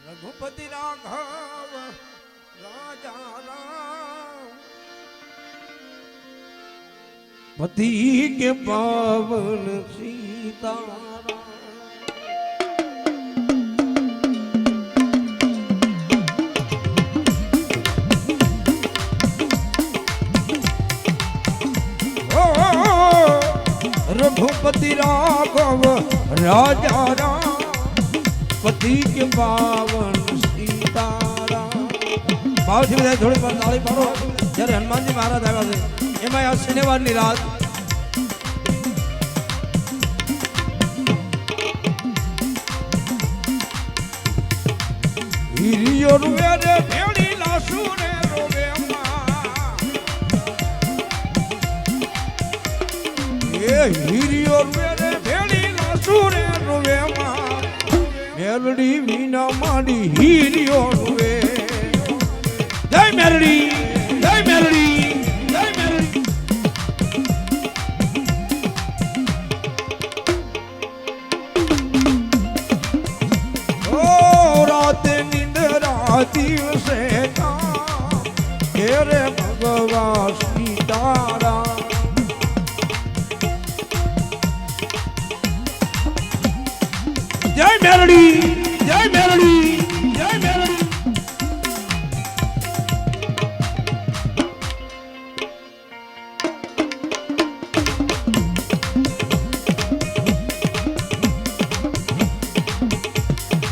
रघुपति राघव राजा राम पति के पावन सीताराम। रघुपति राघव राजा राम पति के पावन सीताराम। भाव थी बधाई थोड़ी पर ताली पाडो। જ્યારે હનુમાનજી મહારાજ આવ્યા છે એમાં આ શનિવારની રાત હિરિયો રૂવે રે ભેળી લાસુ રે રોવે એ હિરિયો રૂવે રે ભેળી લાસુ રે રોવે મેલડી વિના માડી હિરિયો રૂવે જય મેલડી જય મેલડી જય મેલડી। ઓ રાતે નિંદરા દિવસે કામ હે રે ભગવાન સીતારામ। જય મેલડી જય મેલડી જય મેલડી।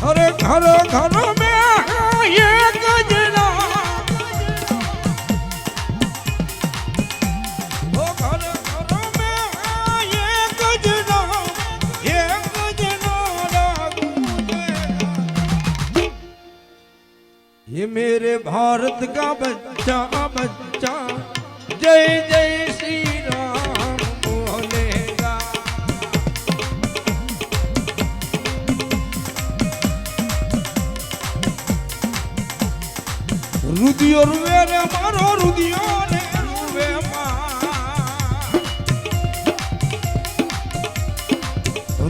अरे घर घर में एक जना ओ घर घर में एक जना ये मेरे भारत का बच्चा बच्चा जय जय श्री राम बोलेगा। रुदियो रुवे रे मारो रुदियो ने रुवे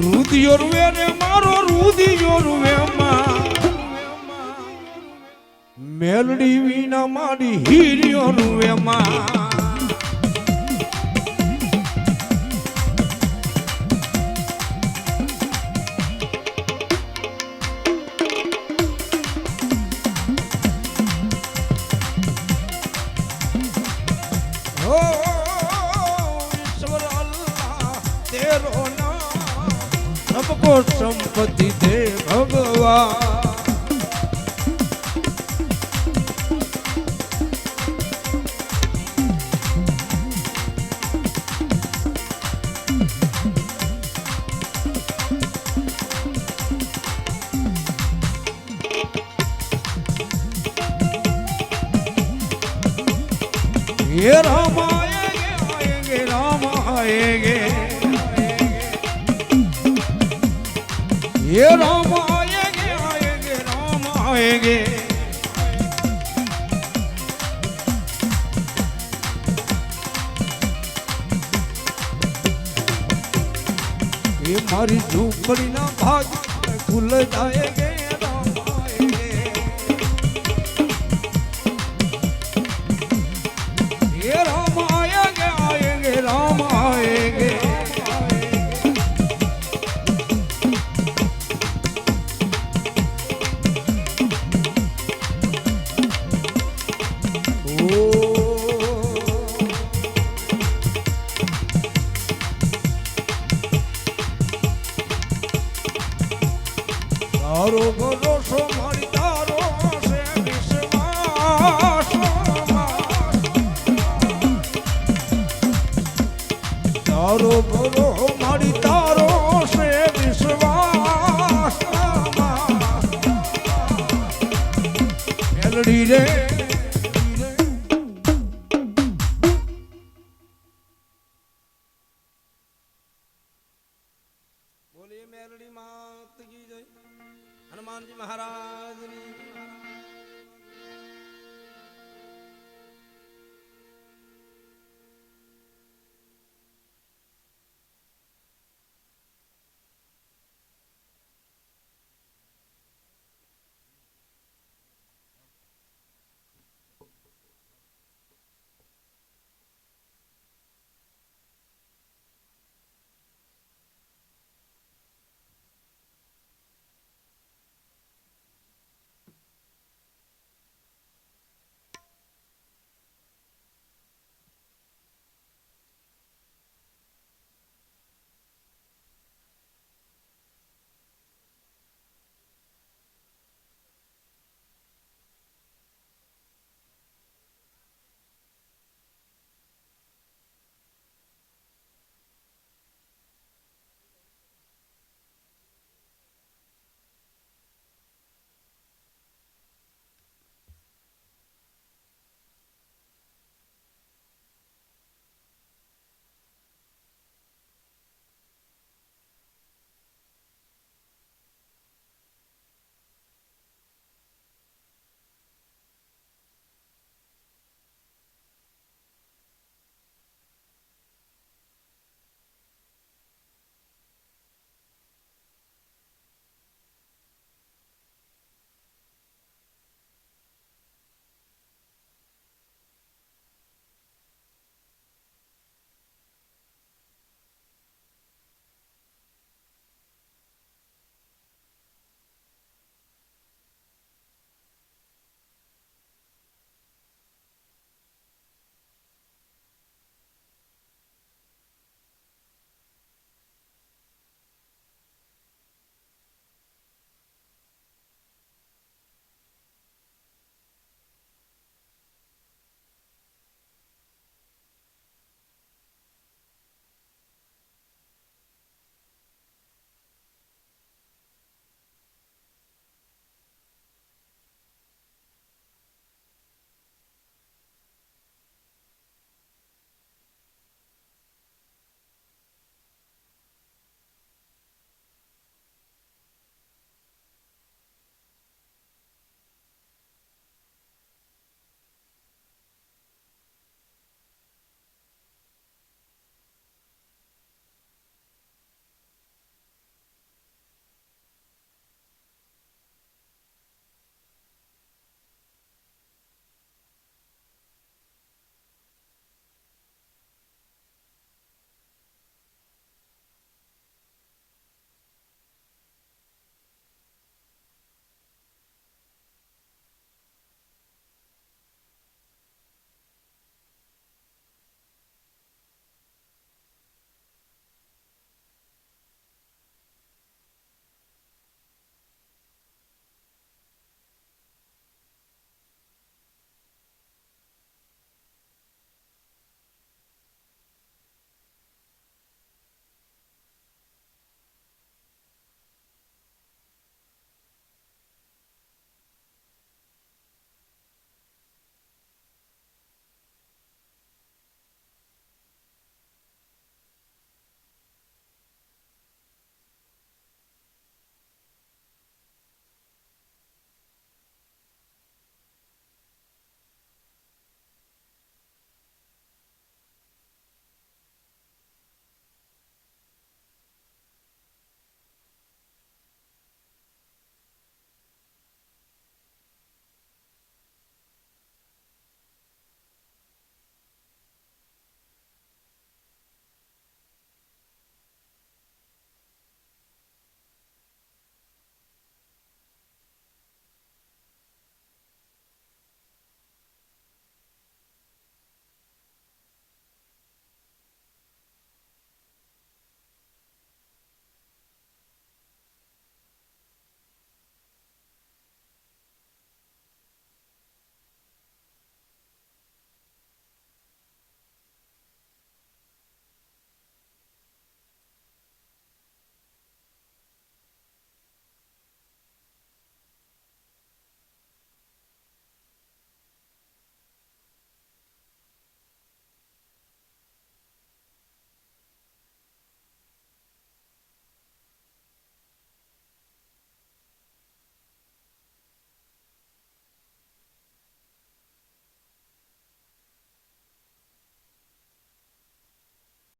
रुदियो रुवे रे मारो रुदियो रुवे मेलडी वीना माडी हीरियो रुवे सबको संपत्ति दे भगवान। ये राम आएंगे आएंगे राम आएंगे ये राम आएंगे आएंगे राम आएंगे। ये मारी झूपड़ी ना भाग खुल जाएंगे राम आएंगे। ये राम आएंगे आएंगे राम आएंगे। तारो भरोसो मारी तारो से विश्वास तारो भरो मारी तारो से विश्वास मेलडी रे बोलिए मेलडी मात की जय। हनुमान जी महाराज